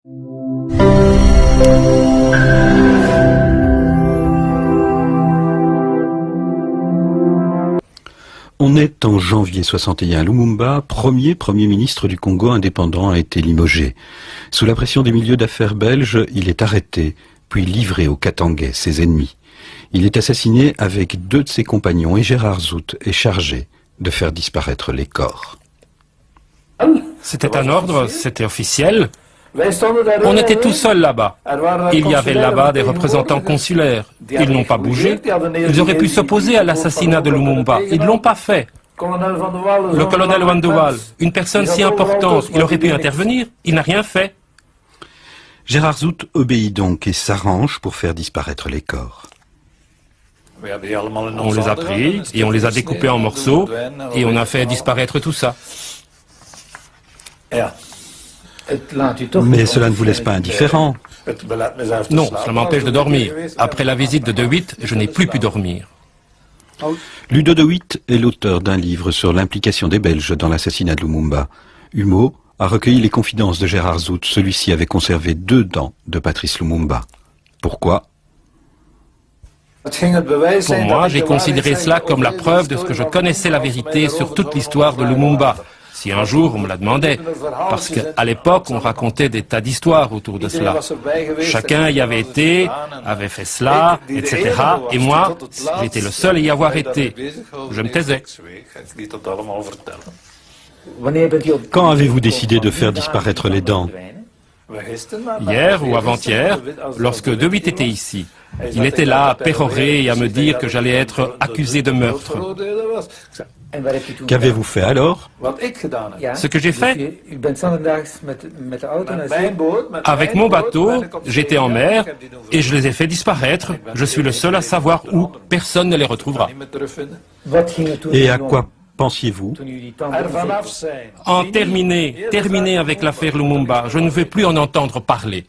On est en janvier 61. Lumumba, premier ministre du Congo indépendant, a été limogé. Sous la pression des milieux d'affaires belges, il est arrêté, puis livré aux Katangais, ses ennemis. Il est assassiné avec 2 de ses compagnons et Gérard Zout est chargé de faire disparaître les corps. C'était un ordre, c'était officiel. On était tout seuls là-bas. Il y avait là-bas des représentants consulaires. Ils n'ont pas bougé. Ils auraient pu s'opposer à l'assassinat de Lumumba. Ils ne l'ont pas fait. Le colonel Van de Waal, une personne si importante, il aurait pu intervenir. Il n'a rien fait. Gérard Zout obéit donc et s'arrange pour faire disparaître les corps. On les a pris et on les a découpés en morceaux et on a fait disparaître tout ça. Mais cela ne vous laisse pas indifférent. Non, cela m'empêche de dormir. Après la visite de De Witt, je n'ai plus pu dormir. Ludo De Witt est l'auteur d'un livre sur l'implication des Belges dans l'assassinat de Lumumba. Humo a recueilli les confidences de Gérard Zout. Celui-ci avait conservé 2 dents de Patrice Lumumba. Pourquoi ? Pour moi, j'ai considéré cela comme la preuve de ce que je connaissais la vérité sur toute l'histoire de Lumumba. Si un jour on me la demandait, parce qu'à l'époque on racontait des tas d'histoires autour de cela. Chacun y avait été, avait fait cela, etc. Et moi, j'étais le seul à y avoir été. Je me taisais. Quand avez-vous décidé de faire disparaître les dents ? Hier ou avant-hier, lorsque De Witt était ici. Il était là à pérorer et à me dire que j'allais être accusé de meurtre. Qu'avez-vous fait alors ? Ce que j'ai fait, avec mon bateau, j'étais en mer et je les ai fait disparaître. Je suis le seul à savoir où, personne ne les retrouvera. Et à quoi pensiez-vous ? En terminer avec l'affaire Lumumba. Je ne veux plus en entendre parler.